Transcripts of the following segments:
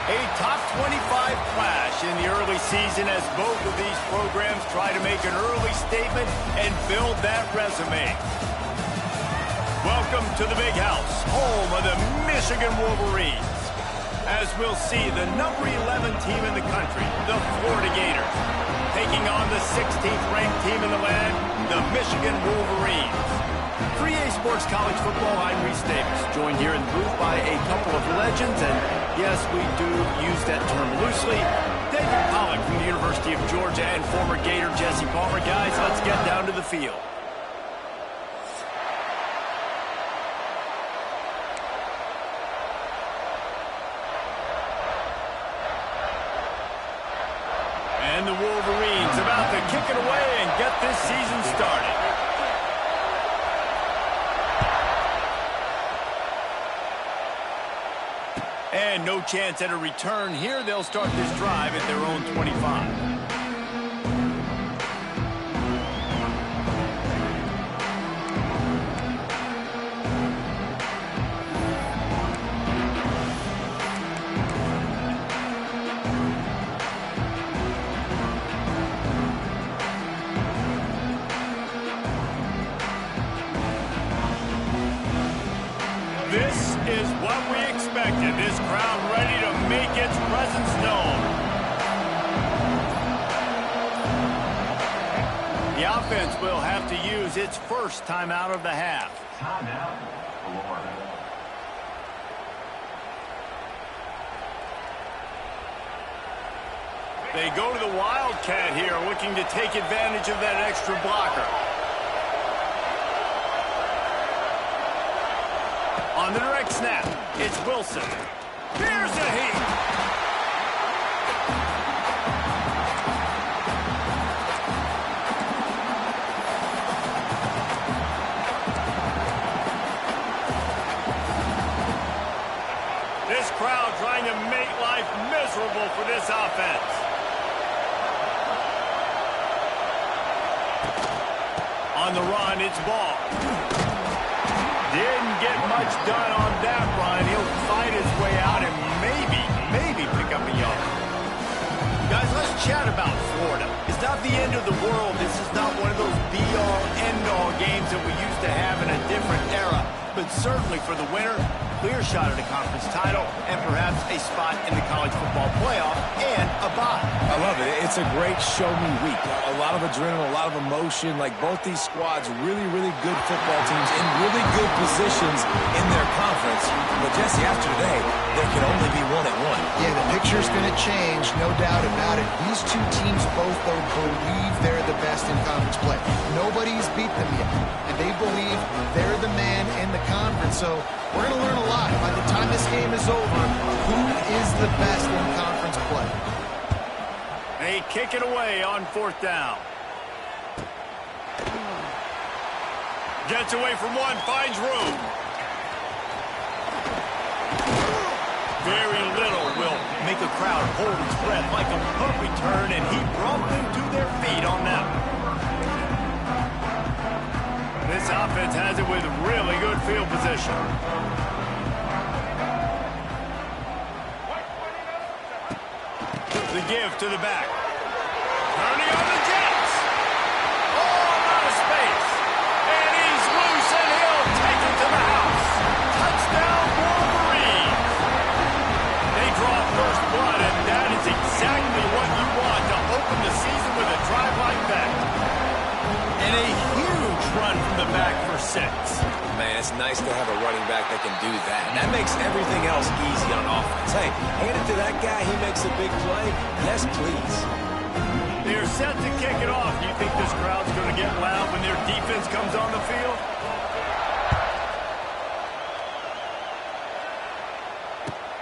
A top 25 clash in the early season as both of these programs try to make an early statement and build that resume. Welcome to the Big House, home of the Michigan Wolverines. As we'll see, the number 11 team in the country, the Florida Gators, taking on the 16th ranked team in the land, the Michigan Wolverines. For EA Sports College Football, I'm Reese Davis, joined here in the booth by a couple of legends, and yes, we do use that term loosely. David Pollack from the University of Georgia and former Gator Jesse Palmer. Guys, let's get down to the field. And the Wolverines about to kick it away and get this season started. And no chance at a return here. They'll start this drive at their own 25. This is what we expected. This crowd ready to make its presence known. The offense will have to use its first timeout of the half. Timeout, Florida. They go to the Wildcat here, looking to take advantage of that extra blocker. On the direct snap, it's Wilson. Here's the heat. This crowd trying to make life miserable for this offense. On the run, it's Ball. Didn't get much done on that run. He'll fight his way out and maybe pick up a yard. Guys, let's chat about Florida. It's not the end of the world. This is not one of those be-all, end-all games that we used to have in a different era. But certainly for the winner, clear shot at a conference title and perhaps a spot in the college football playoff and a bye. I love it. It's a great show-me week. A lot of adrenaline, a lot of emotion. Like both these squads, really good football teams in really good positions in their conference. But Jesse, after today, there can only be one at one. Yeah, the picture's going to change, no doubt about it. These two teams both, though, believe they're the best in conference play. Nobody's beat them yet, and they believe they're the man in the conference. So we're going to learn a lot. By the time this game is over, who is the best in conference play? They kick it away on fourth down. Gets away from one, finds room. Very little will make a crowd hold its breath like a punt return, and he brought them to their feet on that one. This offense has it with really good field position. The give to the back. Turning on the Jets. Oh, out of space. And he's loose, and he'll take it to the house. Touchdown, Wolverines. They draw first blood, and that is exactly what you want to open the season with a drive like that. And a huge run from the back for 6. Man, it's nice to have a running back that can do that. And that makes everything else easy on offense. Hey, hand it to that guy. He makes a big play. Yes, please. They're set to kick it off. Do you think this crowd's going to get loud when their defense comes on the field?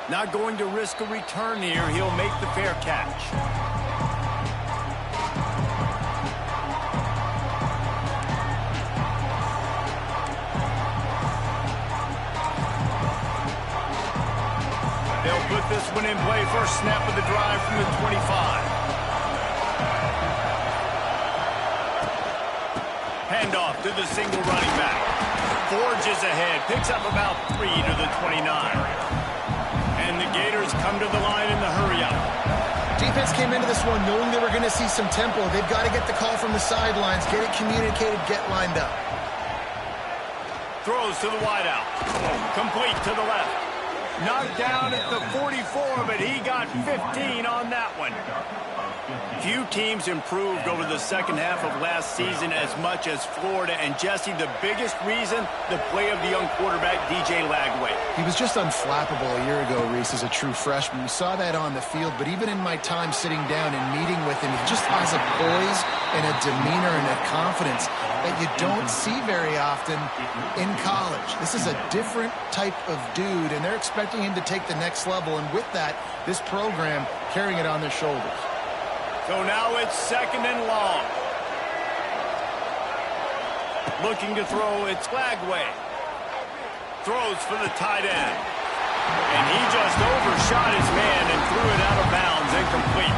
Not going to risk a return here. He'll make the fair catch. They'll put this one in play. First snap of the drive from the 25. Handoff to the single running back. Forges ahead. Picks up about 3 to the 29. And the Gators come to the line in the hurry-up. Defense came into this one knowing they were going to see some tempo. They've got to get the call from the sidelines, get it communicated, get lined up. Throws to the wideout. Complete to the left. Knocked down at the 44, but he got 15 on that one. Few teams improved over the second half of last season as much as Florida. And, Jesse, the biggest reason, the play of the young quarterback, DJ Lagway. He was just unflappable a year ago, Reese, as a true freshman. We saw that on the field, but even in my time sitting down and meeting with him, he just has a poise and a demeanor and a confidence that you don't see very often in college. This is a different type of dude, and they're expecting him to take the next level. And with that, this program carrying it on their shoulders. So now it's 2nd and long. Looking to throw, it's Lagway. Throws for the tight end. And he just overshot his man and threw it out of bounds, incomplete.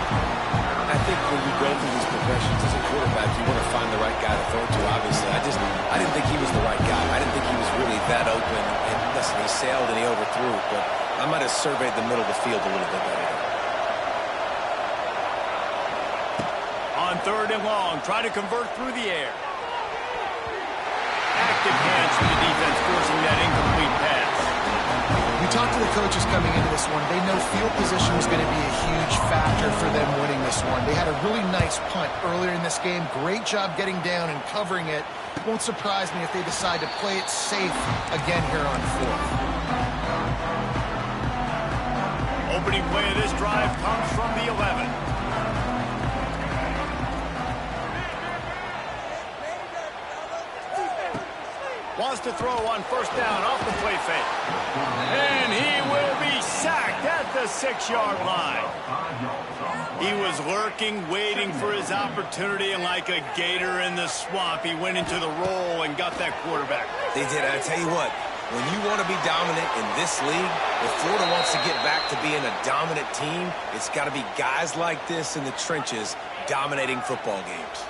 I think when you go through these progressions as a quarterback, you want to find the right guy to throw to, obviously. I didn't think he was the right guy. I didn't think he was really that open. And listen, he sailed and he overthrew, but I might have surveyed the middle of the field a little bit better. On 3rd and long, try to convert through the air. Active hands from the defense, forcing that incomplete pass. We talked to the coaches coming into this one. They know field position was going to be a huge factor for them winning this one. They had a really nice punt earlier in this game. Great job getting down and covering it. Won't surprise me if they decide to play it safe again here on 4th. Opening play of this drive comes from the 11. Wants to throw on 1st down off the play fake. And he will be sacked at the 6-yard line. He was lurking, waiting for his opportunity, and like a gator in the swamp, he went into the roll and got that quarterback. They did. I tell you what, when you want to be dominant in this league, if Florida wants to get back to being a dominant team, it's got to be guys like this in the trenches dominating football games.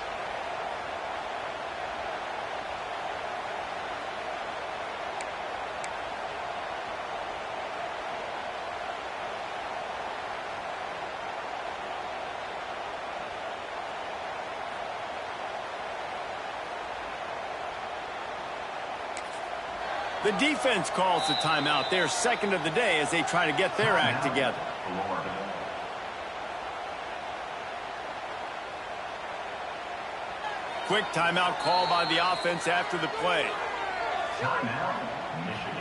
The defense calls the timeout. Their 2nd of the day as they try to get their act together. Quick timeout call by the offense after the play. Timeout, Michigan.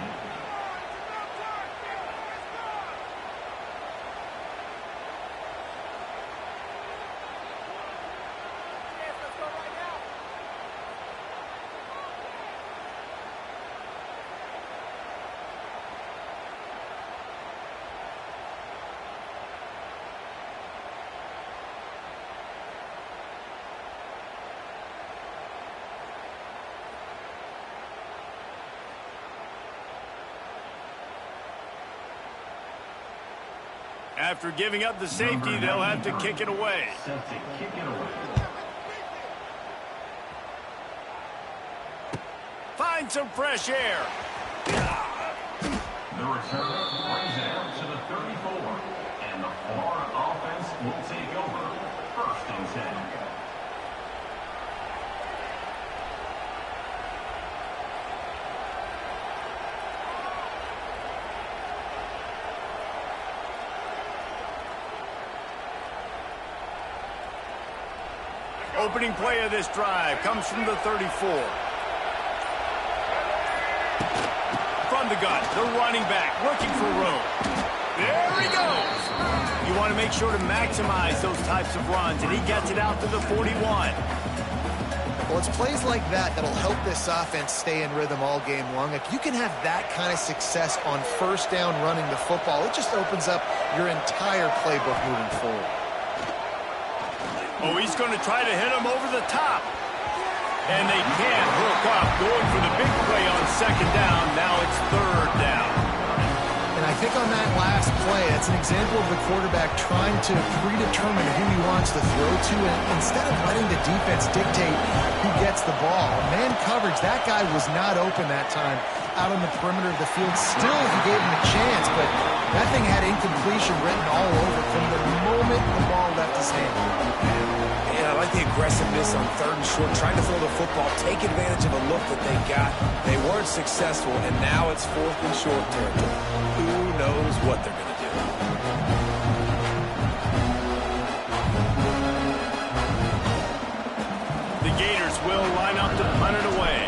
After giving up the safety, they'll have to kick it away. Set to kick it away. Find some fresh air. The return brings it out to the 34. And the Florida offense will take over. 1st and 10. Opening play of this drive comes from the 34. From the gun, the running back looking for room. There he goes. You want to make sure to maximize those types of runs, and he gets it out to the 41. Well, it's plays like that that'll help this offense stay in rhythm all game long. If you can have that kind of success on 1st down running the football, it just opens up your entire playbook moving forward. Oh, he's going to try to hit him over the top. And they can't hook up, going for the big play on 2nd down. Now it's 3rd down. And I I think on that last play, that's an example of the quarterback trying to predetermine who he wants to throw to, and instead of letting the defense dictate who gets the ball. Man coverage, that guy was not open that time out on the perimeter of the field. Still, he gave him a chance, but that thing had incompletion written all over from the moment the ball left his hand. And I like the aggressiveness on 3rd and short, trying to throw the football, take advantage of a look that they got. They weren't successful, and now it's 4th and short territory. Who knows what they're going to do? The Gators will line up to punt it away.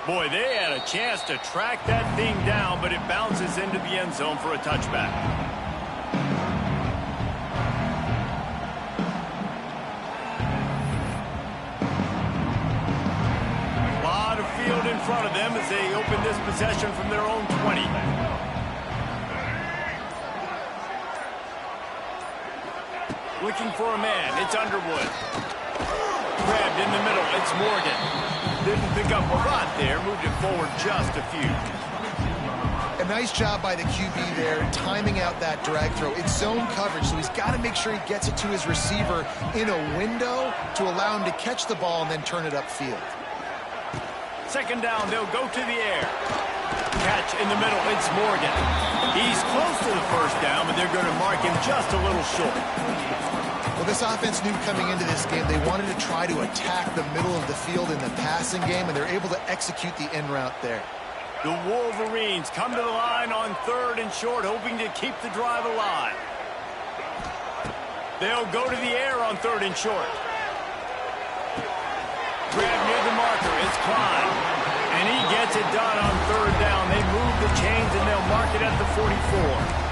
Boy, they had a chance to track that thing down, but it bounces into the end zone for a touchback. A lot of field in front of them as they open this possession from their own 20. Looking for a man. It's Underwood. Grabbed in the middle. It's Morgan. Didn't pick up a lot there. Moved it forward just a few. A nice job by the QB there, timing out that drag throw. It's zone coverage, so he's got to make sure he gets it to his receiver in a window to allow him to catch the ball and then turn it upfield. 2nd down, they'll go to the air. Catch in the middle, it's Morgan. He's close to the 1st down, but they're going to mark him just a little short. Well, this offense knew coming into this game they wanted to try to attack the middle of the field in the passing game, and they're able to execute the in route there. The Wolverines come to the line on 3rd and short, hoping to keep the drive alive. They'll go to the air on 3rd and short. Grab near the marker, it's Klein. And he gets it done on 3rd down. They move the chains and they'll mark it at the 44.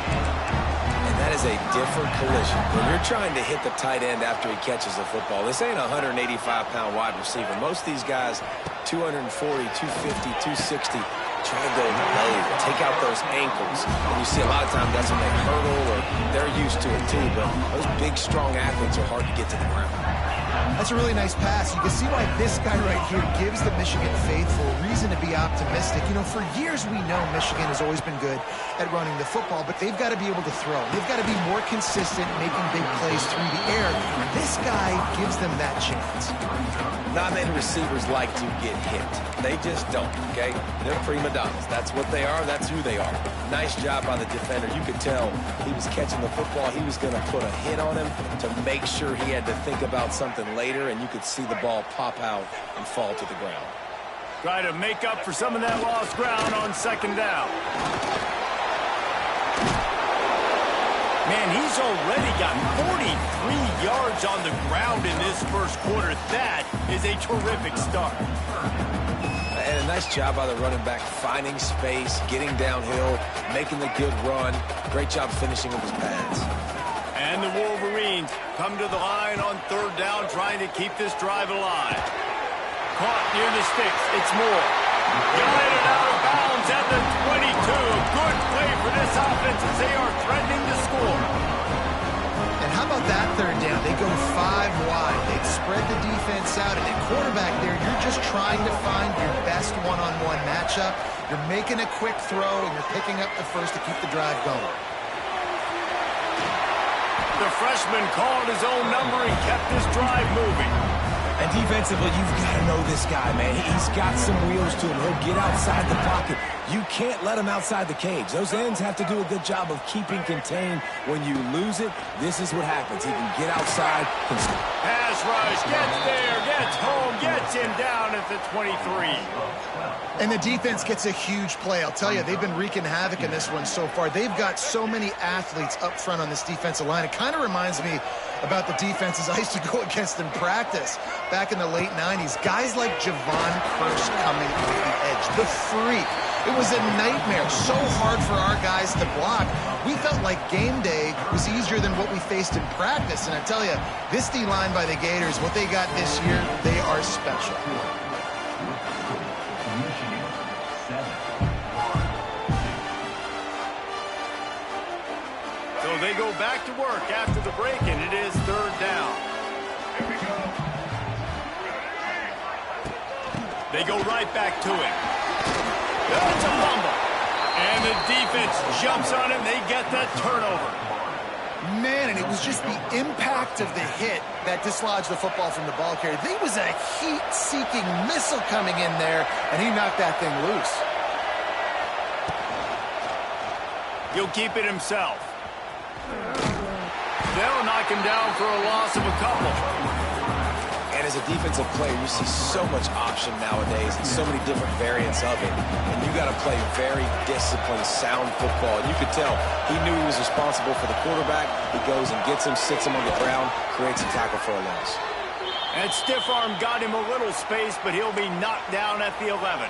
That is a different collision. When you're trying to hit the tight end after he catches the football, this ain't a 185-pound wide receiver. Most of these guys, 240, 250, 260, try to go low, take out those ankles. And you see a lot of times that's when they hurdle or they're used to it too, but those big, strong athletes are hard to get to the ground. That's a really nice pass. You can see why this guy right here gives the Michigan faithful reason to be optimistic. You know, for years we know Michigan has always been good at running the football, but they've got to be able to throw. They've got to be more consistent making big plays through the air. This guy gives them that chance. Not many receivers like to get hit. They just don't, okay? They're prima donnas. That's what they are. That's who they are. Nice job by the defender. You could tell he was catching the football. He was going to put a hit on him to make sure he had to think about something later, and you could see the ball pop out and fall to the ground. Try to make up for some of that lost ground on 2nd down. Man, he's already got 43 yards on the ground in this 1st quarter. That is a terrific start. And a nice job by the running back, finding space, getting downhill, making the good run. Great job finishing with his pads. And the Wolverines come to the line on 3rd down, trying to keep this drive alive. Caught near the sticks. It's Moore. Guided out of bounds at the 22. Good play for this offense as they are threatening to score. And how about that 3rd down? They go 5 wide. They spread the defense out, and at quarterback there, you're just trying to find your best one-on-one matchup. You're making a quick throw, and you're picking up the first to keep the drive going. The freshman called his own number and kept this drive moving. And defensively, you've got to know this guy, man. He's got some wheels to him. He'll get outside the pocket. You can't let him outside the cage. Those ends have to do a good job of keeping contained. When you lose it, this is what happens. He can get outside. Pass rush, gets there, gets home, gets him down at the 23. And the defense gets a huge play. I'll tell you, they've been wreaking havoc in this one so far. They've got so many athletes up front on this defensive line. It kind of reminds me about the defenses I used to go against in practice back in the late 90s. Guys like Javon Curse coming off the edge. The freak. It was a nightmare. So hard for our guys to block. We felt like game day was easier than what we faced in practice. And I tell you, this D-line by the Gators, what they got this year, they are special. So they go back to work after the break, and it is 3rd down. They go right back to him. That's a fumble. And the defense jumps on him. They get the turnover. Man, and it was just the impact of the hit that dislodged the football from the ball carrier. There was a heat-seeking missile coming in there, and he knocked that thing loose. He'll keep it himself. They'll knock him down for a loss of a couple. And as a defensive player, you see so much option nowadays and so many different variants of it. And you got to play very disciplined, sound football. And you could tell he knew he was responsible for the quarterback. He goes and gets him, sits him on the ground, creates a tackle for a loss. And stiff arm got him a little space, but he'll be knocked down at the 11.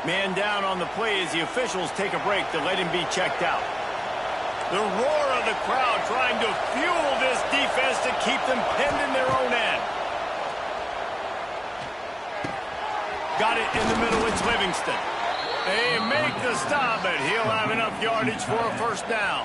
Man down on the play as the officials take a break to let him be checked out. The roar of the crowd trying to fuel this defense to keep them pinned in their own end. Got it in the middle, it's Livingston. They make the stop, but he'll have enough yardage for a first down.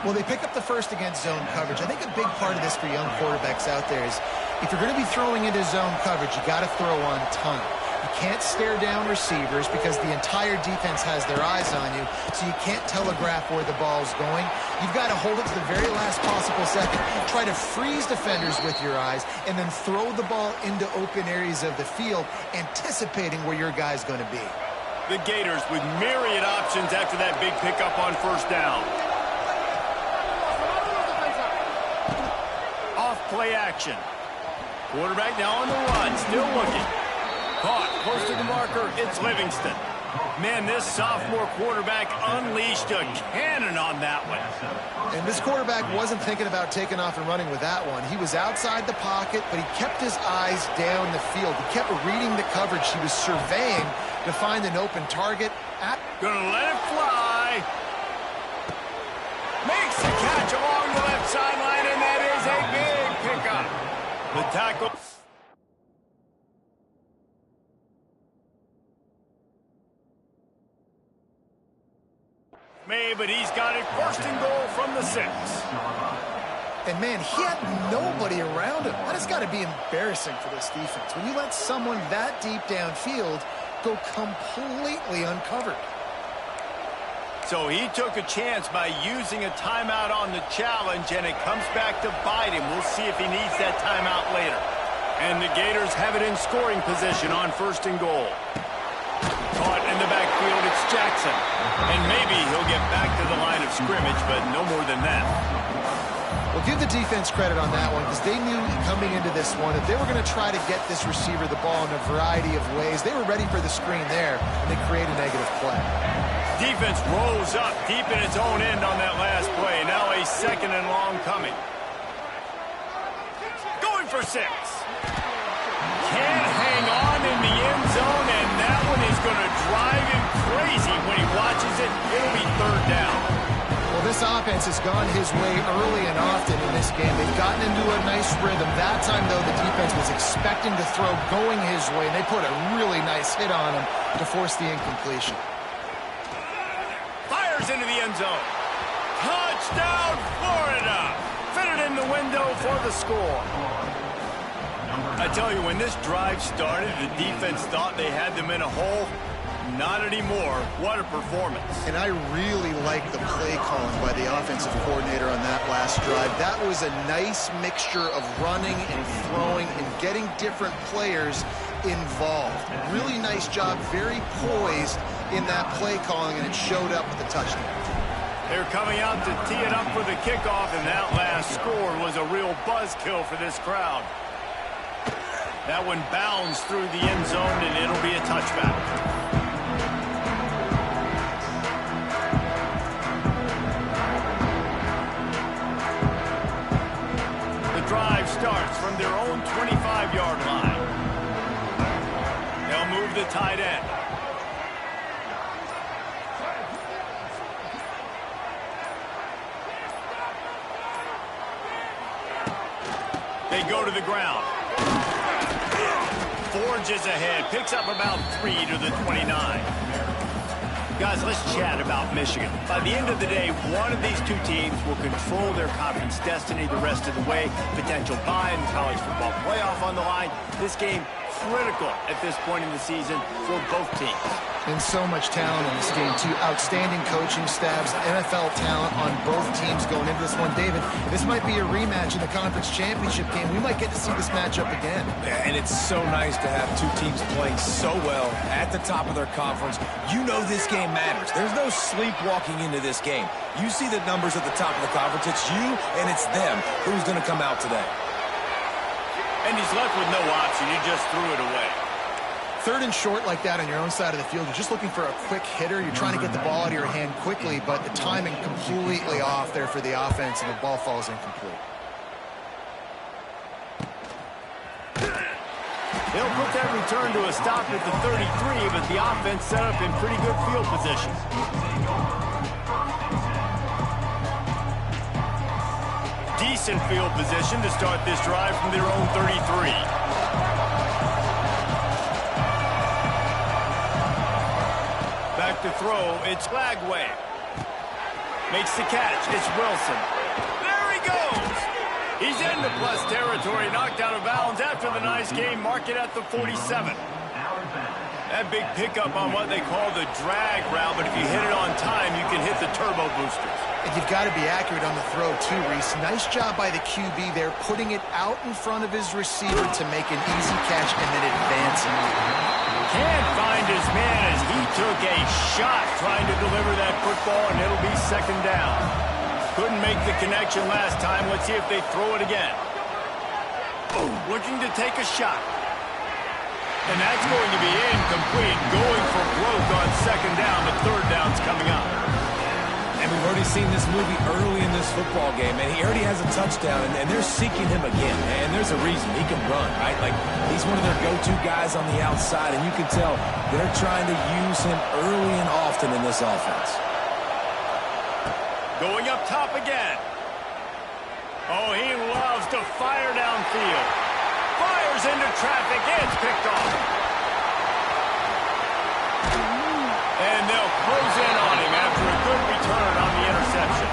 Well, they pick up the first against zone coverage. I think a big part of this for young quarterbacks out there is if you're going to be throwing into zone coverage, you got to throw on time. You can't stare down receivers because the entire defense has their eyes on you, so you can't telegraph where the ball's going. You've got to hold it to the very last possible second. Try to freeze defenders with your eyes, and then throw the ball into open areas of the field, anticipating where your guy's going to be. The Gators with myriad options after that big pickup on first down. Off play action. Quarterback now on the run, still looking. Caught, close to the marker, it's Livingston. Man, this sophomore quarterback unleashed a cannon on that one. And this quarterback wasn't thinking about taking off and running with that one. He was outside the pocket, but he kept his eyes down the field. He kept reading the coverage. He was surveying to find an open target. Gonna let it fly. Makes the catch along the left sideline, and that is a big pickup. The tackle. But he's got it first and goal from the 6. And man, he had nobody around him. That has got to be embarrassing for this defense. When you let someone that deep downfield go completely uncovered. So he took a chance by using a timeout on the challenge, and it comes back to bite him. We'll see if he needs that timeout later. And the Gators have it in scoring position on first and goal. Caught in the backfield, it's Jackson. And maybe he'll get back to the line of scrimmage, but no more than that. Well, give the defense credit on that one because they knew coming into this one that they were going to try to get this receiver the ball in a variety of ways. They were ready for the screen there, and they create a negative play. Defense rolls up deep in its own end on that last play. Now a second and long coming. Going for 6. Can't hang on in the end zone, and that one is going to drive him crazy when he watches it. It'll be third down. Well, this offense has gone his way early and often in this game. They've gotten into a nice rhythm. That time, though, the defense was expecting to throw going his way, and they put a really nice hit on him to force the incompletion. Fires into the end zone. Touchdown, Florida! Fitted in the window for the score. I tell you, when this drive started, the defense thought they had them in a hole. Not anymore. What a performance. And I really like the play calling by the offensive coordinator on that last drive. That was a nice mixture of running and throwing and getting different players involved. Really nice job, very poised in that play calling, and it showed up with the touchdown. They're coming out to tee it up for the kickoff, and that last score was a real buzzkill for this crowd. That one bounds through the end zone, and it'll be a touchback. The drive starts from their own 25-yard line. They'll move the tight end. They go to the ground. Forges ahead, picks up about 3 to the 29. Guys, let's chat about Michigan. By the end of the day, one of these two teams will control their conference destiny the rest of the way. Potential bye in the college football playoff on the line. This game critical at this point in the season for both teams. And so much talent in this game, too. Outstanding coaching staffs, NFL talent on both teams going into this one. David, this might be a rematch in the conference championship game. We might get to see this matchup again. Yeah, and it's so nice to have two teams playing so well at the top of their conference. You know this game matters. There's no sleepwalking into this game. You see the numbers at the top of the conference. It's you and it's them. Who's going to come out today? And he's left with no option. He just threw it away. Third and short like that on your own side of the field, you're just looking for a quick hitter. You're trying to get the ball out of your hand quickly, but the timing completely off there for the offense, and the ball falls incomplete. He'll put that return to a stop at the 33, but the offense set up in pretty good field position. Decent field position to start this drive from their own 33. Back to throw, it's Lagway. Makes the catch, it's Wilson. There he goes! He's into plus territory, knocked out of bounds after the nice game, mark it at the 47. That big pickup on what they call the drag route, but if you hit it on time, you can hit the turbo boosters. And you've got to be accurate on the throw, too, Reese. Nice job by the QB there, putting it out in front of his receiver to make an easy catch and then advancing. Can't find his man as he took a shot trying to deliver that football, and it'll be second down. Couldn't make the connection last time. Let's see if they throw it again. Boom, looking to take a shot. And that's going to be incomplete. Going for broke on second down. The third down's coming up. And we've already seen this movie early in this football game, and he already has a touchdown, and they're seeking him again. And there's a reason. He can run, right? Like, he's one of their go-to guys on the outside, and you can tell they're trying to use him early and often in this offense. Going up top again. Oh, he loves to fire downfield. Fires into traffic. It's picked off. And they'll close in on him after a good return on the interception.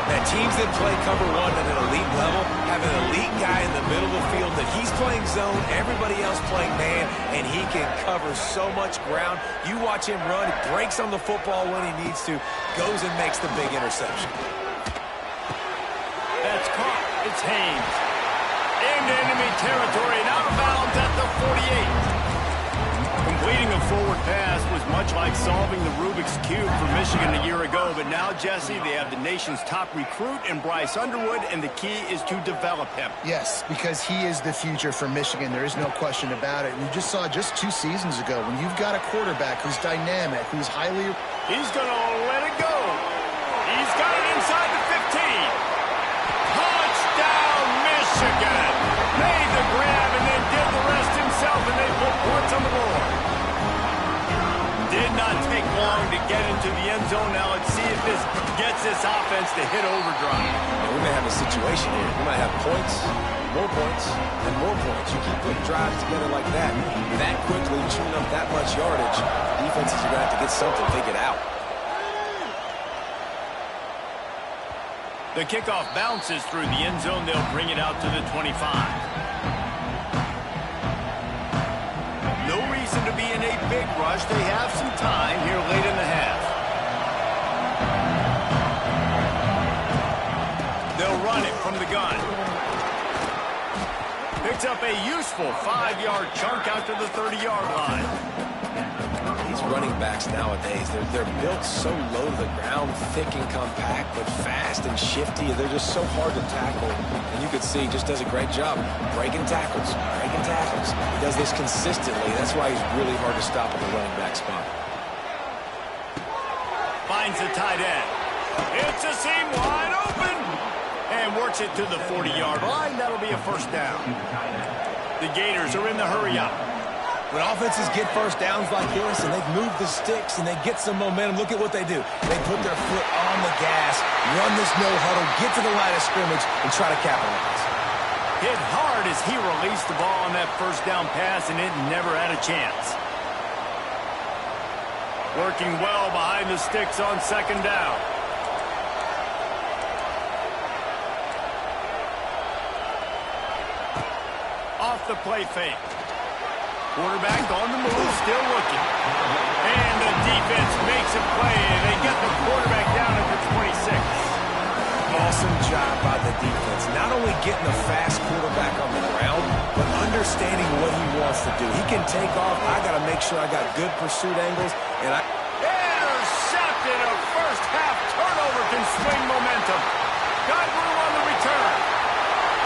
Now, teams that play cover one at an elite level have an elite guy in the middle of the field that he's playing zone, everybody else playing man, and he can cover so much ground. You watch him run, he breaks on the football when he needs to, goes and makes the big interception. That's caught. It's Haynes. Into enemy territory and out of bounds at the 48. Completing a forward pass was much like solving the Rubik's Cube for Michigan a year ago, but now, Jesse, they have the nation's top recruit in Bryce Underwood, and the key is to develop him. Yes, because he is the future for Michigan. There is no question about it. And you just saw just 2 seasons ago when you've got a quarterback who's dynamic, who's highly... He's going to let it go. He's got it inside the 15. Touchdown, Michigan. Made the grab and then did the rest himself, and they put points on the board. Did not take long to get into the end zone. Now let's see if this gets this offense to hit overdrive. We may have a situation here. We might have points, and more points. You keep putting drives together like that quickly, chewing up that much yardage, defenses are going to have to get something figured out. The kickoff bounces through the end zone. They'll bring it out to the 25. No reason to be in a big rush. They have some time here late in the half. They'll run it from the gun. Picks up a useful 5-yard chunk out to the 30-yard line. These running backs nowadays, they're built so low to the ground, thick and compact, but fast and shifty. They're just so hard to tackle. And you can see he just does a great job breaking tackles. He does this consistently. That's why he's really hard to stop at the running back spot. Finds the tight end. It's a seam wide open. And works it to the 40-yard line. That'll be a first down. The Gators are in the hurry-up. When offenses get first downs like this and they've moved the sticks and they get some momentum, look at what they do. They put their foot on the gas, run this no huddle, get to the line of scrimmage, and try to capitalize. Hit hard as he released the ball on that first down pass, and it never had a chance. Working well behind the sticks on second down. Off the play fake. Quarterback on the move, still looking. And the defense makes a play. They get the quarterback down at the 26. Awesome job by the defense. Not only getting a fast quarterback on the ground, but understanding what he wants to do. He can take off. I got to make sure I got good pursuit angles. And Intercepted. A first-half turnover can swing momentum. Got room on the return.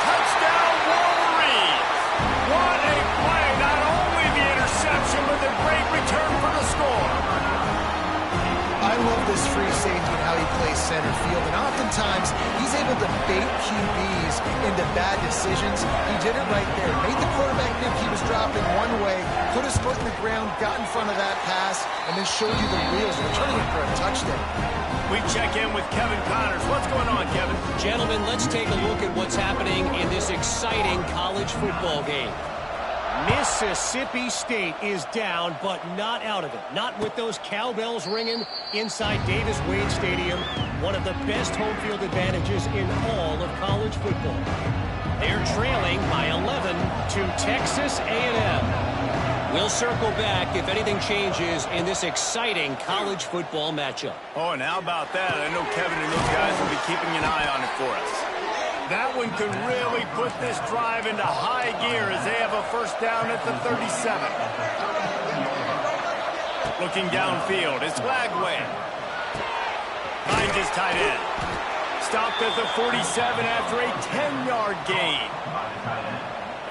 Touchdown, Wolverines. What a play. Not only the interception, but the great return for the score. I love this free safety and how he plays center field, and oftentimes he's able to bait QBs into bad decisions. He did it right there. Made the quarterback think he was dropping one way, put his foot in the ground, got in front of that pass, and then showed you the wheels, returning it for a touchdown. We check in with Kevin Connors. What's going on, Kevin? Gentlemen, let's take a look at what's happening in this exciting college football game. Mississippi State is down, but not out of it. Not with those cowbells ringing inside Davis-Wade Stadium, one of the best home field advantages in all of college football. They're trailing by 11 to Texas A&M. We'll circle back if anything changes in this exciting college football matchup. Oh, and how about that? I know Kevin and those guys will be keeping an eye on it for us. That one could really put this drive into high gear as they have a first down at the 37. Looking downfield, it's Lagway. Finds his tight end. Stopped at the 47 after a 10-yard gain.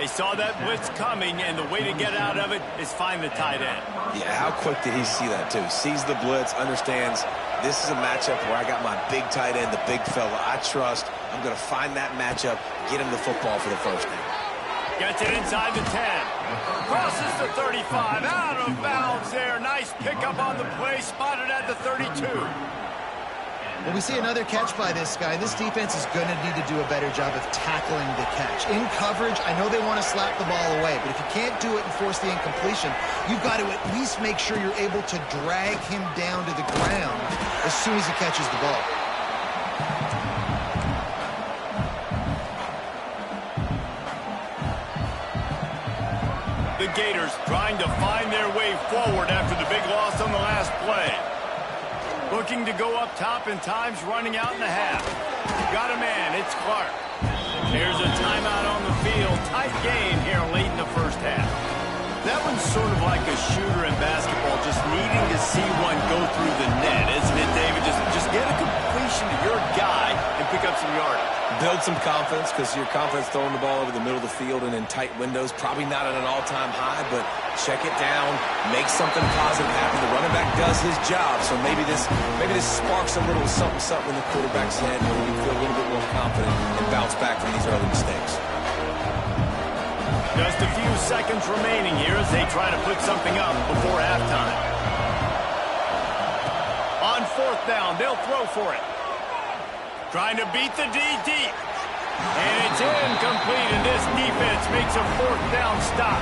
They saw that blitz coming, and the way to get out of it is find the tight end. yeah, how quick did he see that, too? Sees the blitz, understands this is a matchup where I got my big tight end, the big fella I trust. I'm going to find that matchup, get him the football for the first down. Gets it inside the 10. Crosses the 35. Out of bounds there. Nice pickup on the play. Spotted at the 32. Well, we see another catch by this guy. This defense is going to need to do a better job of tackling the catch. In coverage, I know they want to slap the ball away, but if you can't do it and force the incompletion, you've got to at least make sure you're able to drag him down to the ground as soon as he catches the ball. The Gators trying to find their way forward after the big loss on the last play. Looking to go up top, and time's running out in the half. Got a man, it's Clark. Here's a timeout on the field. Tight game here late in the first half. That one's sort of like a shooter in basketball, just needing to see one go through the net, isn't it, David? Just get a completion to your guy and pick up some yardage. Build some confidence, because your confidence throwing the ball over the middle of the field and in tight windows, probably not at an all-time high, but check it down, make something positive happen. The running back does his job, so maybe this sparks a little something in the quarterback's head where we feel a little bit more confident and bounce back from these early mistakes. Just a few seconds remaining here as they try to put something up before halftime. On fourth down, they'll throw for it. Trying to beat the D deep. And it's incomplete, and this defense makes a fourth down stop.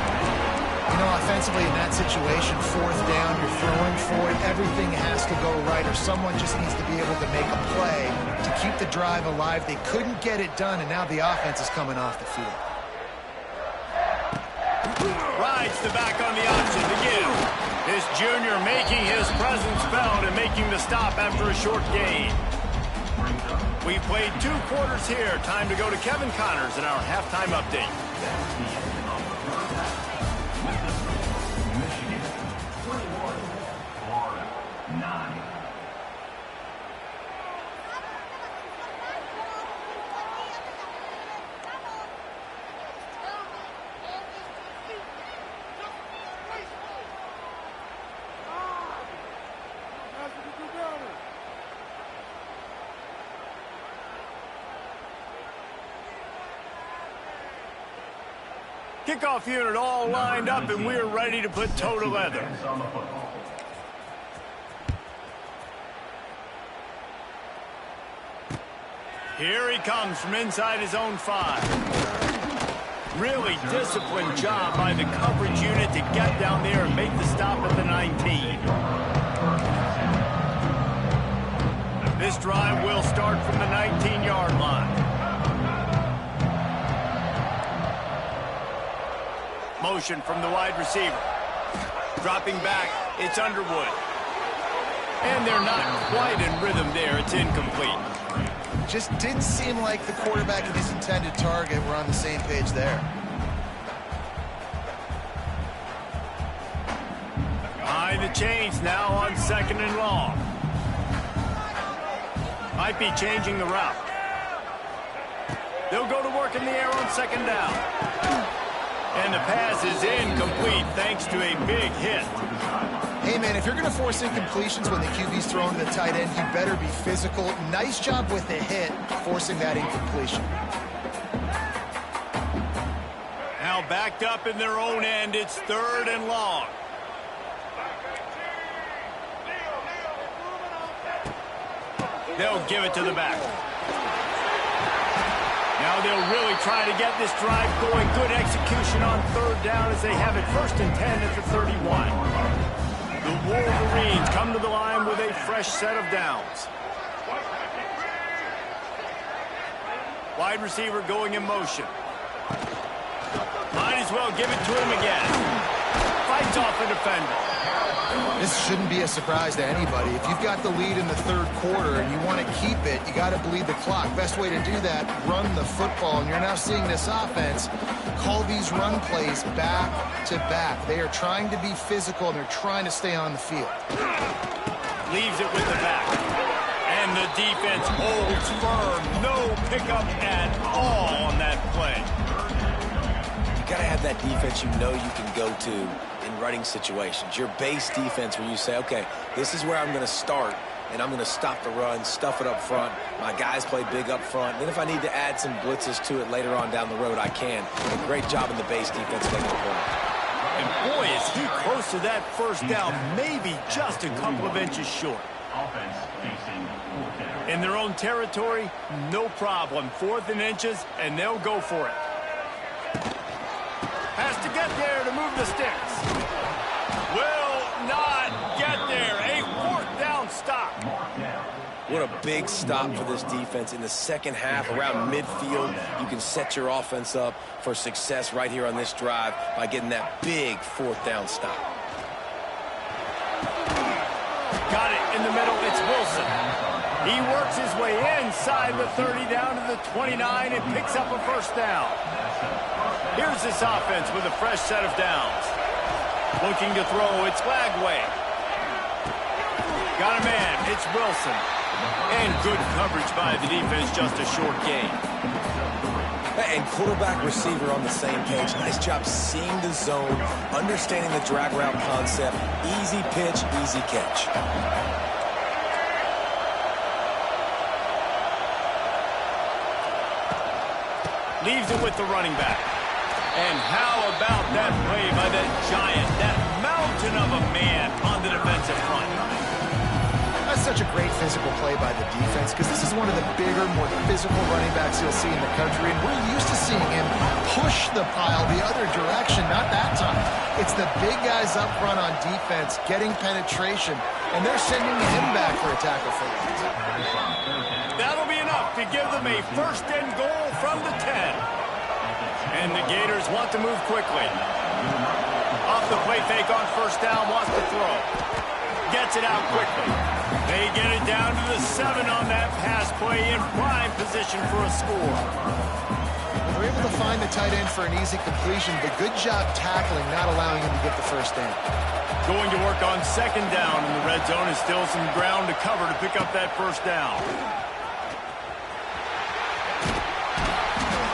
You know, offensively in that situation, fourth down, you're throwing for it, everything has to go right, or someone just needs to be able to make a play to keep the drive alive. They couldn't get it done, and now the offense is coming off the field. Rides the back on the option to give. This junior making his presence felt and making the stop after a short gain. We played 2 quarters here. Time to go to Kevin Connors in our halftime update. Michigan, 21. Florida, 9. Kickoff unit all lined up, and we're ready to put toe to leather. On the football. Here he comes from inside his own 5. Really disciplined job by the coverage unit to get down there and make the stop at the 19. This drive will start from the 19-yard line. Motion from the wide receiver. Dropping back, it's Underwood. And they're not quite in rhythm there. It's incomplete. Just didn't seem like the quarterback and his intended target were on the same page there. Behind the chains now on 2nd and long. Might be changing the route. They'll go to work in the air on 2nd down. And the pass is incomplete thanks to a big hit. Hey, man, if you're going to force incompletions when the QB's throwing to the tight end, you better be physical. Nice job with the hit, forcing that incompletion. Now backed up in their own end, it's 3rd and long. They'll give it to the back. Now they'll really try to get this drive going. Good execution on 3rd down as they have it 1st and 10 at the 31. The Wolverines come to the line with a fresh set of downs. Wide receiver going in motion. Might as well give it to him again. Fights off a defender. This shouldn't be a surprise to anybody. If you've got the lead in the 3rd quarter and you want to keep it, you got to bleed the clock. Best way to do that, run the football. And you're now seeing this offense call these run plays back to back. They are trying to be physical and they're trying to stay on the field. Leaves it with the back. And the defense holds firm. No pickup at all on that play. You got to have that defense you know you can go to in running situations. Your base defense where you say, okay, this is where I'm going to start, and I'm going to stop the run, stuff it up front. My guys play big up front. Then if I need to add some blitzes to it later on down the road, I can. A great job in the base defense making the point. And boy, is he close to that 1st down, maybe just a couple of inches short. Offense facing 4th down. In their own territory, no problem. 4th and inches, and they'll go for it. Has to get there to move the sticks. Will not get there. A 4th down stop. What a big stop for this defense in the 2nd half around midfield. You can set your offense up for success right here on this drive by getting that big 4th down stop. Got it in the middle. It's Wilson. He works his way inside the 30 down to the 29 and picks up a 1st down. Here's this offense with a fresh set of downs. Looking to throw, it's Lagway. Got a man, it's Wilson. And good coverage by the defense, just a short gain. And quarterback receiver on the same page. Nice job seeing the zone, understanding the drag route concept. Easy pitch, easy catch. Leaves it with the running back. And how about that play by that giant, that mountain of a man on the defensive front? That's such a great physical play by the defense because this is one of the bigger, more physical running backs you'll see in the country, and we're used to seeing him push the pile the other direction. Not that time. It's the big guys up front on defense getting penetration, and they're sending him back for a tackle for loss. That'll be enough to give them a 1st and goal from the 10. And the Gators want to move quickly. Off the play fake on 1st down, wants to throw. Gets it out quickly. They get it down to the 7 on that pass play in prime position for a score. They're able to find the tight end for an easy completion, but good job tackling, not allowing him to get the 1st down. Going to work on 2nd down in the red zone is still some ground to cover to pick up that 1st down.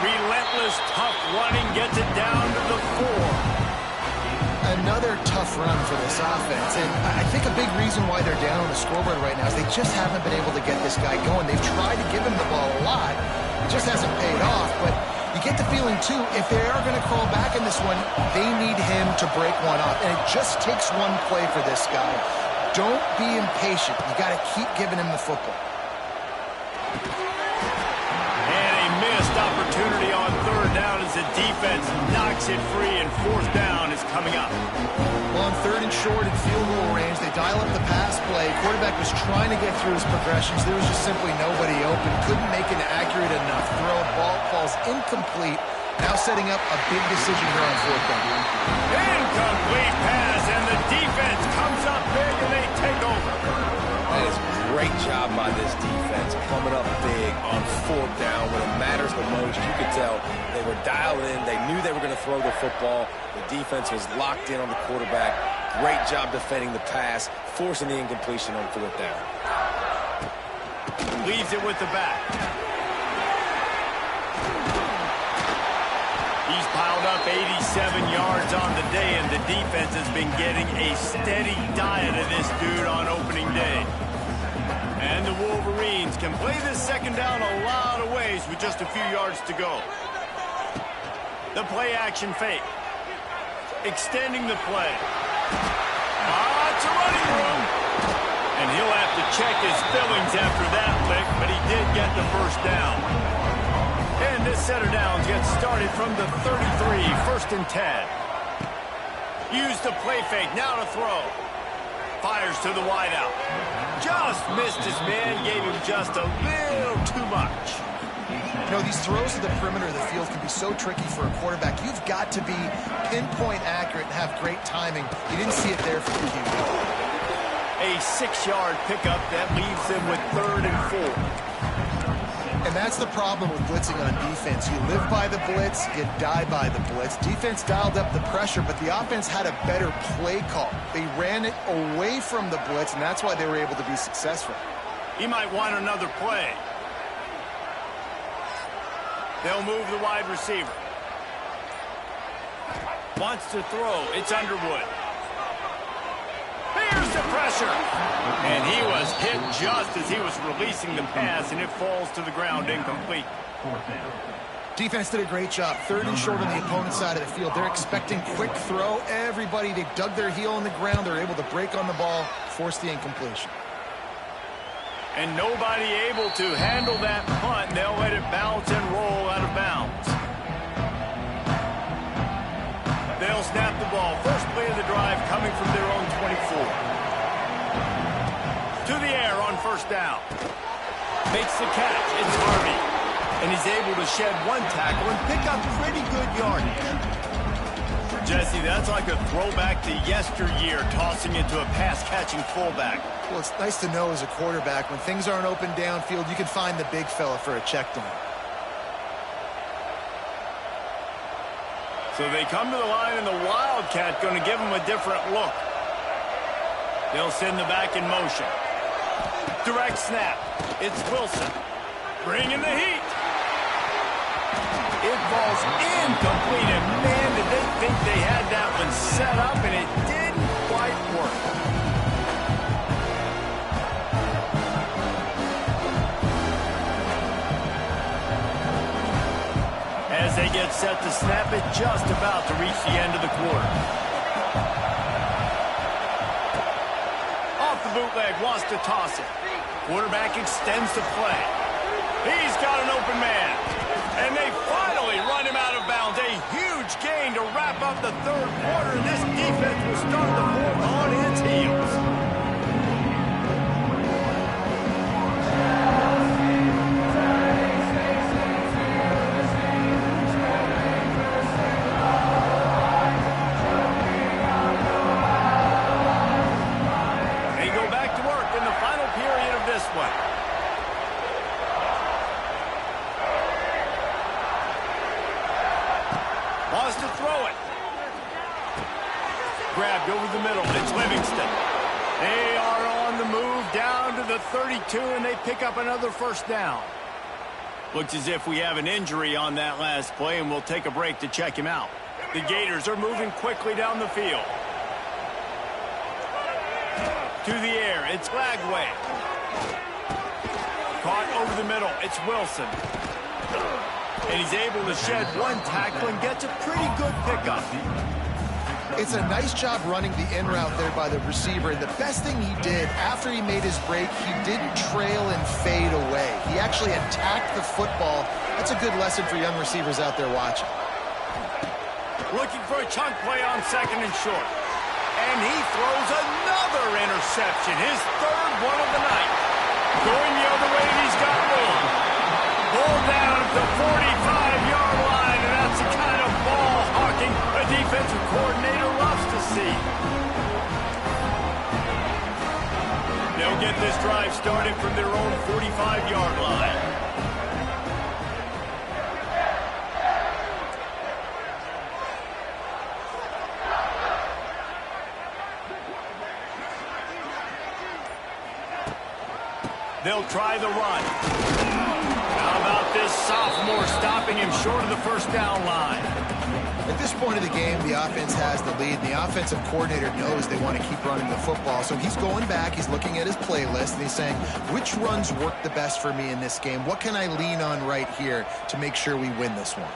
Relentless, tough running gets it down to the 4. Another tough run for this offense, and I think a big reason why they're down on the scoreboard right now is they just haven't been able to get this guy going. They've tried to give him the ball a lot. It just hasn't paid off, but you get the feeling, too, if they are going to crawl back in this one, they need him to break one up, and it just takes one play for this guy. Don't be impatient. You got to keep giving him the football. And a missed opportunity on 3rd down as the defense knocks it free, and 4th down is coming up. Well, on 3rd and short in field goal range, they dial up the pass play. Quarterback was trying to get through his progressions. There was just simply nobody open. Couldn't make an accurate enough throw. Ball falls incomplete Now setting up a big decision here on 4th down. Incomplete pass, and the defense comes up big, and they take over. That is a great job by this defense, coming up big on 4th down when it matters the most. You could tell they were dialed in. They knew they were going to throw the football. The defense was locked in on the quarterback. Great job defending the pass, forcing the incompletion on 4th down. Leaves it with the back. He's piled up 87 yards on the day, and the defense has been getting a steady diet of this dude on opening day. And the Wolverines can play this second down a lot of ways with just a few yards to go. The play action fake. Extending the play. It's a running room. And he'll have to check his fillings after that lick, but he did get the first down. And this set of downs gets started from the 33, 1st and 10. Use the play fake, now to throw. Fires to the wideout. Just missed his man, gave him just a little too much. You know, these throws to the perimeter of the field can be so tricky for a quarterback. You've got to be pinpoint accurate and have great timing. You didn't see it there for the QB. A 6-yard pickup that leaves them with 3rd and 4. And that's the problem with blitzing on defense. You live by the blitz, you die by the blitz. Defense dialed up the pressure, but the offense had a better play call. They ran it away from the blitz, and that's why they were able to be successful. He might want another play. They'll move the wide receiver. Wants to throw. It's Underwood. Here's the pressure. And he was hit just as he was releasing the pass, and it falls to the ground incomplete. Defense did a great job. 3rd and short on the opponent's side of the field. They're expecting quick throw. Everybody, they dug their heel in the ground. They're able to break on the ball, force the incompletion. And nobody able to handle that punt. They'll let it bounce and roll out of bounds. They'll snap the ball. First play of the drive coming from their own 24. To the air on 1st down. Makes the catch. It's Harvey. And he's able to shed one tackle and pick up pretty good yardage. Jesse, that's like a throwback to yesteryear, tossing it to a pass-catching fullback. Well, it's nice to know as a quarterback, when things aren't open downfield, you can find the big fella for a check down. So they come to the line, and the Wildcat going to give them a different look. They'll send the back in motion. Direct snap. It's Wilson. Bringing the heat. It falls incomplete, and man, did they think they had that one set up, and it didn't quite work. As they get set to snap it, just about to reach the end of the quarter. Off the bootleg, wants to toss it. Quarterback extends the play. He's got an open man. And they finally run him out of bounds. A huge gain to wrap up the 3rd quarter. And this defense will start the 4th on its heels. They go back to work in the final period of this one. Wants to throw it. Grabbed over the middle. It's Livingston. They are on the move down to the 32, and they pick up another 1st down. Looks as if we have an injury on that last play, and we'll take a break to check him out. The Gators are moving quickly down the field. To the air. It's Lagway. Caught over the middle. It's Wilson. And he's able to shed one tackle and gets a pretty good pickup. It's a nice job running the in route there by the receiver. And the best thing he did after he made his break, he didn't trail and fade away. He actually attacked the football. That's a good lesson for young receivers out there watching. Looking for a chunk play on 2nd and short. And he throws another interception, his 3rd one of the night. Going the other way, and he's got room. Pulled down at the 45-yard line, and that's a drive started from their own 45-yard line. They'll try the run. How about this sophomore stopping him short of the first down line? At this point of the game, the offense has the lead. The offensive coordinator knows they want to keep running the football. So he's going back, he's looking at his playlist, and he's saying, which runs work the best for me in this game? What can I lean on right here to make sure we win this one?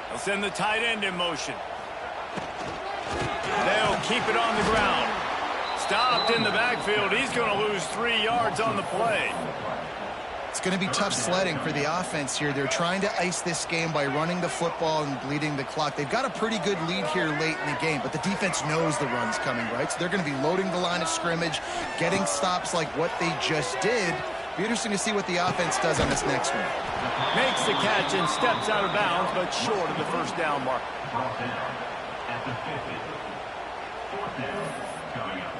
They'll send the tight end in motion. They'll keep it on the ground. Stopped in the backfield. He's going to lose 3 yards on the play. It's going to be tough sledding for the offense here. They're trying to ice this game by running the football and bleeding the clock. They've got a pretty good lead here late in the game, but the defense knows the run's coming, right? So they're going to be loading the line of scrimmage, getting stops like what they just did. Be interesting to see what the offense does on this next one. Makes the catch and steps out of bounds, but short of the first down mark. Brought down at the 50. Fourth down coming up.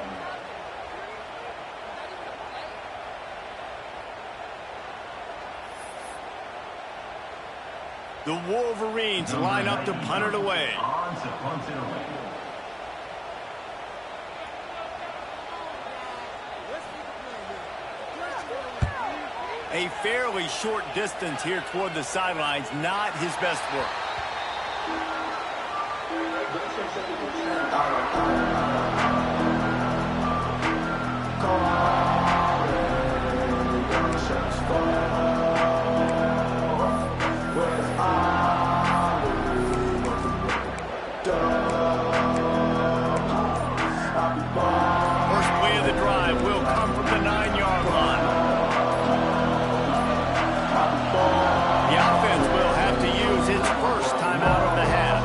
The Wolverines line up to punt it away. On to punt it away. A fairly short distance here toward the sidelines, not his best work. First play of the drive will come from the 9-yard line. The offense will have to use its first timeout of the half.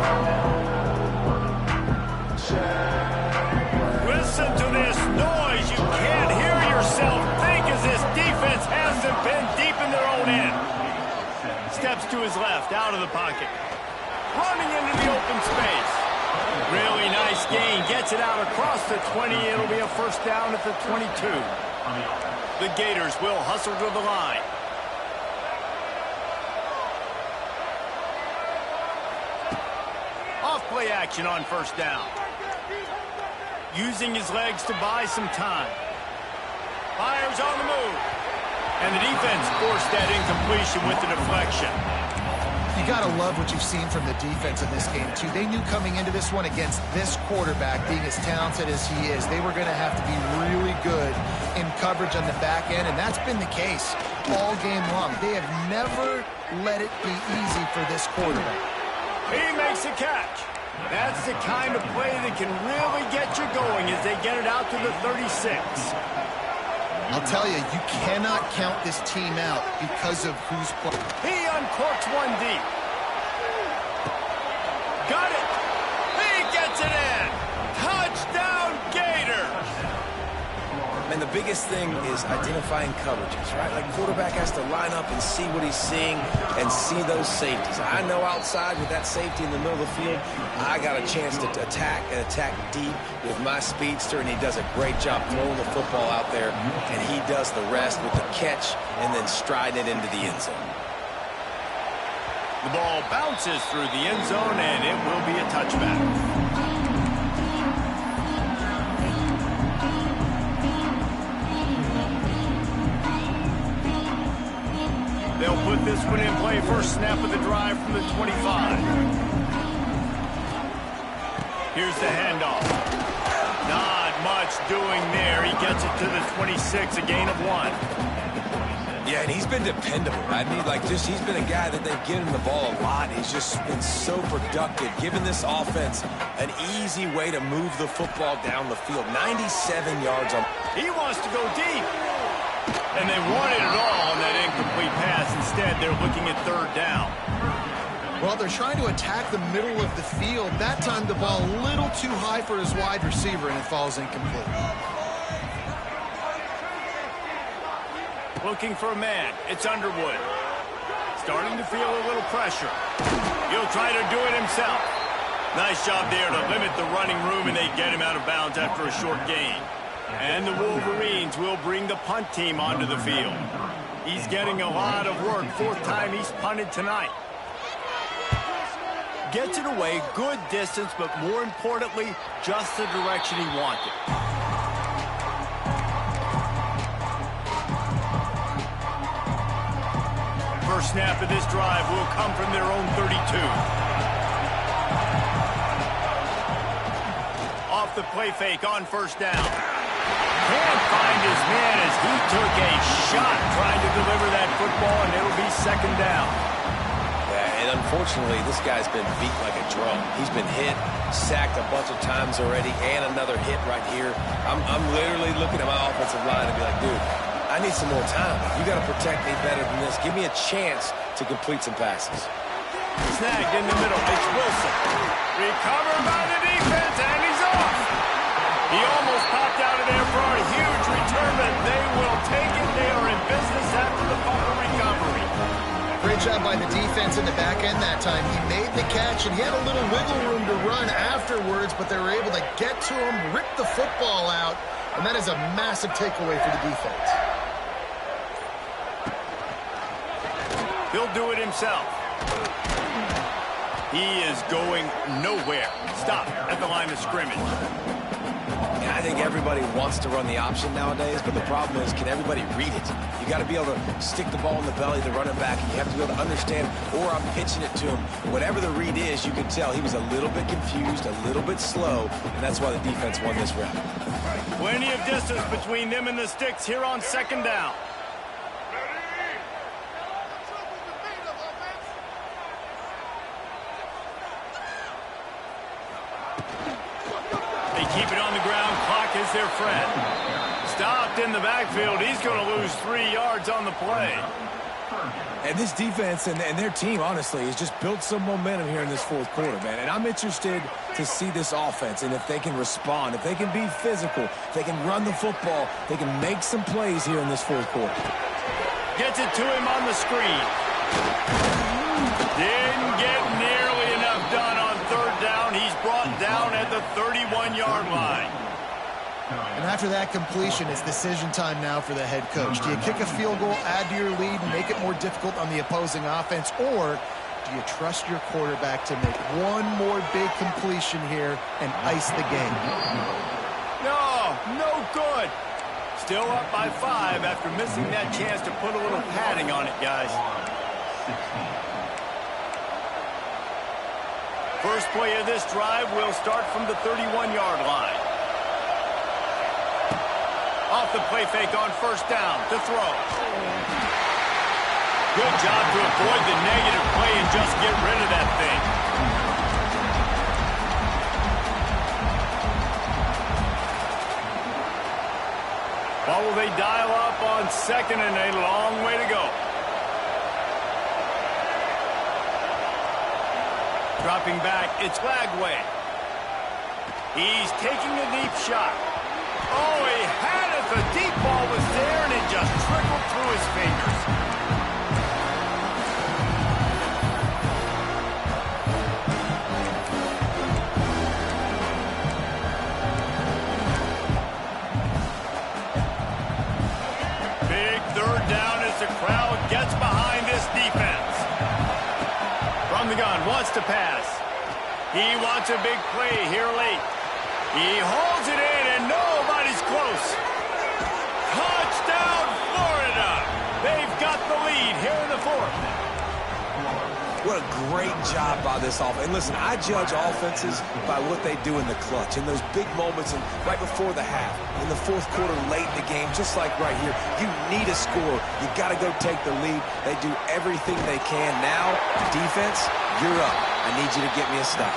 Listen to this noise. You can't hear yourself think as this defense hasn't been deep in their own end. Steps to his left, out of the pocket. Running into the open space. Really nice gain. Gets it out across the 20. It'll be a first down at the 22. The Gators will hustle to the line. Off-play action on first down. Using his legs to buy some time. Fires on the move. And the defense forced that incompletion with the deflection. You got to love what you've seen from the defense in this game, too. They knew coming into this one against this quarterback, being as talented as he is, they were going to have to be really good in coverage on the back end, and that's been the case all game long. They have never let it be easy for this quarterback. He makes a catch. That's the kind of play that can really get you going as they get it out to the 36. I'll tell you, you cannot count this team out because of who's playing. He uncorks one deep. Got it. He gets it in. Touchdown, Gators. And the biggest thing is identifying coverages, right? Like quarterback has to line up and see what he's seeing and see those safeties. I know outside with that safety in the middle of the field, I got a chance to attack deep with my speedster, and he does a great job throwing the football out there, and he does the rest with the catch and then striding it into the end zone. The ball bounces through the end zone, and it will be a touchback. They'll put this one in play first snap of the drive from the 25. Here's the handoff. Not much doing there. He gets it to the 26, a gain of 1. Yeah, and he's been dependable. I mean, he's been a guy that they've given the ball a lot. He's just been so productive, giving this offense an easy way to move the football down the field. 97 yards on. He wants to go deep. And they wanted it all on that incomplete pass. Instead, they're looking at third down. Well, they're trying to attack the middle of the field. That time, the ball a little too high for his wide receiver, and it falls incomplete. Looking for a man. It's Underwood. Starting to feel a little pressure. He'll try to do it himself. Nice job there to limit the running room, and they get him out of bounds after a short gain. And the Wolverines will bring the punt team onto the field. He's getting a lot of work. Fourth time he's punted tonight. Gets it away, good distance, but more importantly, just the direction he wanted. First snap of this drive will come from their own 32. Off the play fake on first down. Can't find his man as he took a shot trying to deliver that football, and it'll be second down. Yeah, and unfortunately, this guy's been beat like a drum. He's been hit, sacked a bunch of times already, and another hit right here. I'm literally looking at my offensive line and be like, dude, I need some more time. You got to protect me better than this. Give me a chance to complete some passes. Snagged in the middle. It's Wilson. Recovered by the defense, and he's off. He almost popped out of there for a huge return, but they will take it. They are in business after the fumble recovery. Great job by the defense in the back end that time. He made the catch, and he had a little wiggle room to run afterwards, but they were able to get to him, rip the football out, and that is a massive takeaway for the defense. He'll do it himself. He is going nowhere. Stop at the line of scrimmage. I think everybody wants to run the option nowadays, but the problem is, can everybody read it? You got to be able to stick the ball in the belly of the running back, and you have to be able to understand, or I'm pitching it to him. Whatever the read is, you can tell he was a little bit confused, a little bit slow, and that's why the defense won this round. Plenty of distance between them and the sticks here on second down. Keep it on the ground. Clock is their friend. Stopped in the backfield. He's going to lose 3 yards on the play. And this defense and their team, honestly, has just built some momentum here in this fourth quarter, man. And I'm interested to see this offense and if they can respond, if they can be physical, if they can run the football, they can make some plays here in this fourth quarter. Gets it to him on the screen. Didn't get nearly enough done on third down. He's brought down at the 31-yard line. And after that completion, it's decision time now for the head coach. Do you kick a field goal, add to your lead, and make it more difficult on the opposing offense, or do you trust your quarterback to make one more big completion here and ice the game? No good. Still up by 5 after missing that chance to put a little padding on it, guys. First play of this drive will start from the 31-yard line. Off the play fake on first down to throw. Good job to avoid the negative play and just get rid of that thing. What will they dial up on second and a long way to go? Dropping back, it's Lagway. He's taking a deep shot. Oh, he had it. The deep ball was there, and it just trickled through his fingers. Big third down as the crowd gets behind this defense. From the gun, wants to pass. He wants a big play here late. He holds it in, and nobody's close. Touchdown, Florida! They've got the lead here in the fourth. What a great job by this offense. And listen, I judge offenses by what they do in the clutch, in those big moments and right before the half, in the fourth quarter, late in the game, just like right here. You need a score. You got to go take the lead. They do everything they can. Now, defense, you're up. I need you to get me a stop.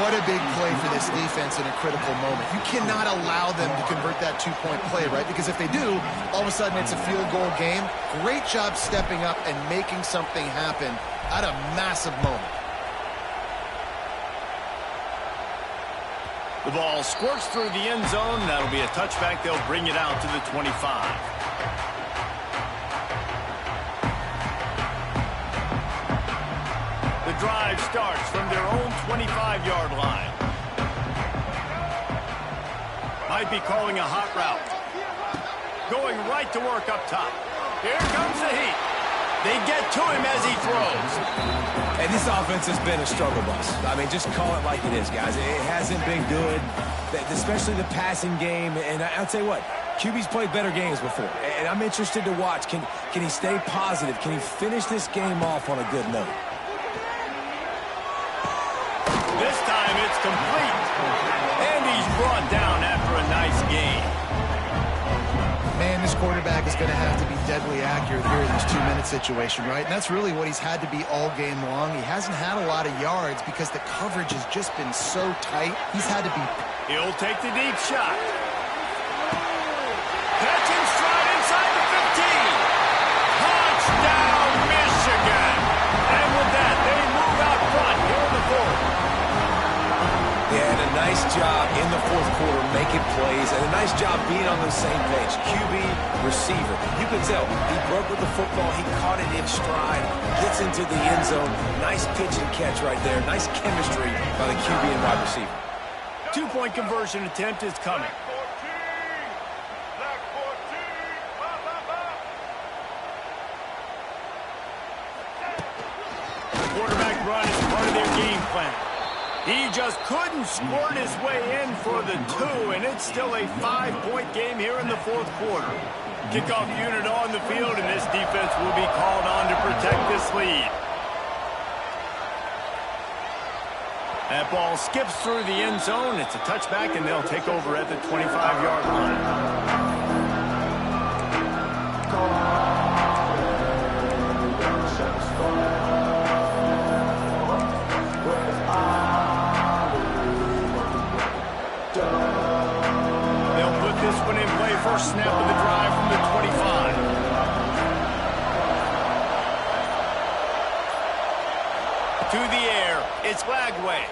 What a big play for this defense in a critical moment. You cannot allow them to convert that two-point play, right? Because if they do, all of a sudden it's a field goal game. Great job stepping up and making something happen at a massive moment. The ball squirts through the end zone. That'll be a touchback. They'll bring it out to the 25. The drive starts from their own 25-yard line. Might be calling a hot route. Going right to work up top. Here comes the heat. They get to him as he throws. And this offense has been a struggle bus. I mean, just call it like it is, guys. It hasn't been good, especially the passing game. And I'll tell you what, QB's played better games before. And I'm interested to watch. Can he stay positive? Can he finish this game off on a good note? This time it's complete. And he's brought down after a nice gain. Man, this quarterback is going to have to be deadly accurate here in this 2-minute situation, right? And that's really what he's had to be all game long. He hasn't had a lot of yards because the coverage has just been so tight. He's had to be... He'll take the deep shot. Catch and stride inside the 15. Touchdown, Michigan. And with that, they move out front here in the fourth. Yeah, and a nice job in the fourth quarter making plays, and a nice job being on the same page. QB, receiver. You can tell he broke with the football. He caught it in stride, gets into the end zone. Nice pitch and catch right there. Nice chemistry by the QB and wide receiver. 2-point conversion attempt is coming. The quarterback run is part of their game plan. He just couldn't squirt his way in for the 2, and it's still a 5-point game here in the fourth quarter. Kickoff unit on the field, and this defense will be called on to protect this lead. That ball skips through the end zone. It's a touchback, and they'll take over at the 25-yard line. First snap of the drive from the 25. To the air, it's Lagway.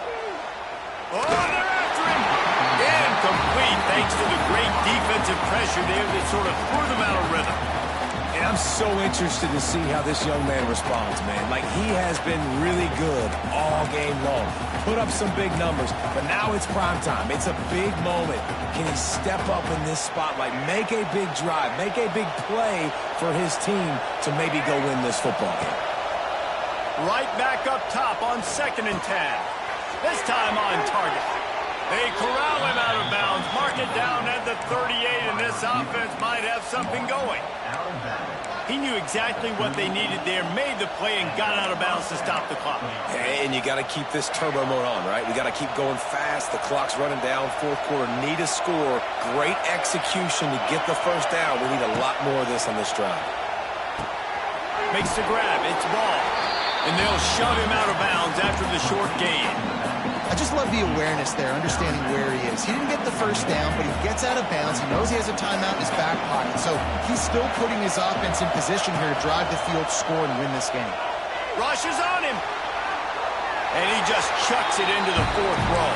Oh, they're after him! Incomplete, thanks to the great defensive pressure there that sort of threw them out of rhythm. And I'm so interested to see how this young man responds, man. Like, he has been really good all game long. Put up some big numbers, but now it's prime time. It's a big moment. Can he step up in this spotlight, make a big drive, make a big play for his team to maybe go win this football game? Right back up top on 2nd and 10. This time on target. They corral him out of bounds, mark it down at the 38, and this offense might have something going. He knew exactly what they needed there, made the play, and got out of bounds to stop the clock. And you got to keep this turbo mode on, right? We got to keep going fast. The clock's running down. Fourth quarter, need a score. Great execution to get the first down. We need a lot more of this on this drive. Makes the grab. It's ball. And they'll shove him out of bounds after the short gain. I just love the awareness there, understanding where he is. He didn't get the first down, but he gets out of bounds. He knows he has a timeout in his back pocket. So he's still putting his offense in position here to drive the field, score, and win this game. Rush is on him. And he just chucks it into the fourth row.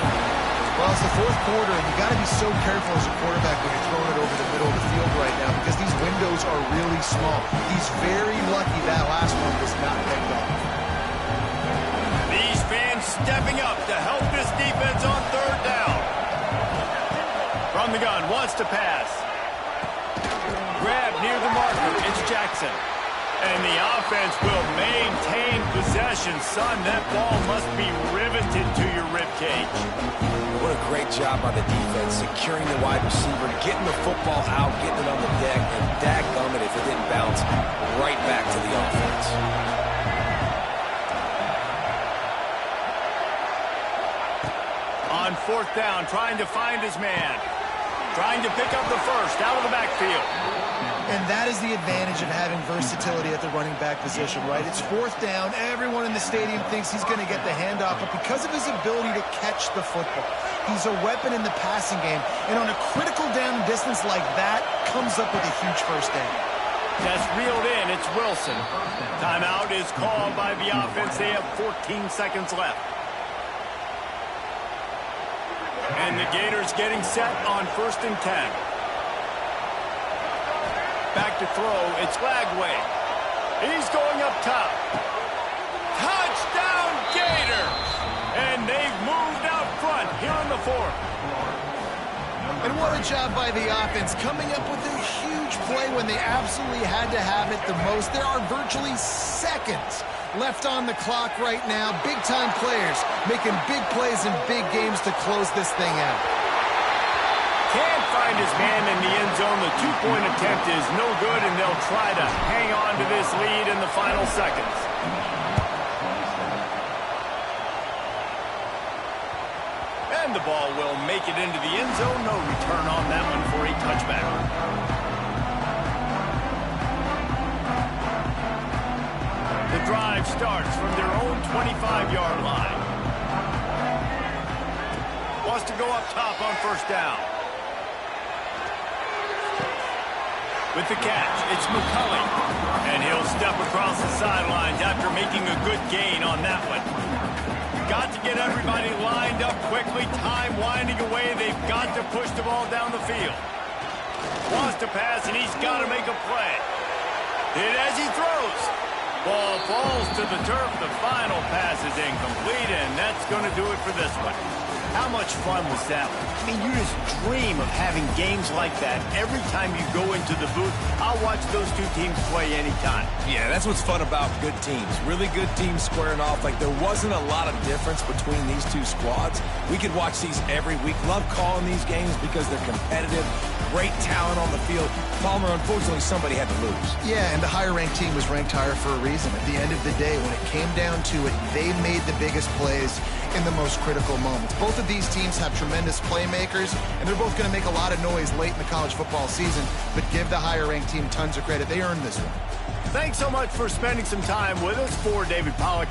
Well, it's the fourth quarter, and you got to be so careful as a quarterback when you're throwing it over the middle of the field right now because these windows are really small. He's very lucky that last one was not picked up. These fans stepping up to help this defense on 3rd down. From the gun, wants to pass. Grab near the marker. It's Jackson. And the offense will maintain possession. Son, that ball must be riveted to your ribcage. What a great job by the defense, securing the wide receiver, getting the football out, getting it on the deck, and dadgummit if it didn't bounce right back to the offense. On 4th down, trying to find his man. Trying to pick up the first out of the backfield. And that is the advantage of having versatility at the running back position, right? It's 4th down. Everyone in the stadium thinks he's going to get the handoff, but because of his ability to catch the football, he's a weapon in the passing game. And on a critical down distance like that, comes up with a huge first down. Just reeled in. It's Wilson. Timeout is called by the offense. They have 14 seconds left. And the Gators getting set on 1st and 10. Back to throw, it's Lagway. He's going up top. Touchdown, Gators! And they've moved out front here in the 4th. And what a job by the offense, coming up with a huge play when they absolutely had to have it the most. There are virtually seconds left on the clock right now. Big-time players making big plays in big games to close this thing out. Can't find his man in the end zone. The two-point attempt is no good, and they'll try to hang on to this lead in the final seconds. And the ball will make it into the end zone. No return on that one for a touchback. The drive starts from their own 25-yard line. Wants to go up top on first down. With the catch, it's McCulley. And he'll step across the sidelines after making a good gain on that one. Got to get everybody lined up quickly. Time winding away. They've got to push the ball down the field. Wants to pass, and he's got to make a play. Hit as he throws. Ball falls to the turf. The final pass is incomplete, and that's going to do it for this one. How much fun was that one? I mean, you just dream of having games like that every time you go into the booth. I'll watch those two teams play anytime. Yeah, that's what's fun about good teams. Really good teams squaring off. Like, there wasn't a lot of difference between these two squads. We could watch these every week. Love calling these games because they're competitive. Great talent on the field. Palmer, unfortunately, somebody had to lose. Yeah, and the higher-ranked team was ranked higher for a reason. At the end of the day, when it came down to it, they made the biggest plays in the most critical moments. Both of these teams have tremendous playmakers, and they're both going to make a lot of noise late in the college football season, but give the higher-ranked team tons of credit. They earned this one. Thanks so much for spending some time with us. For David Pollack.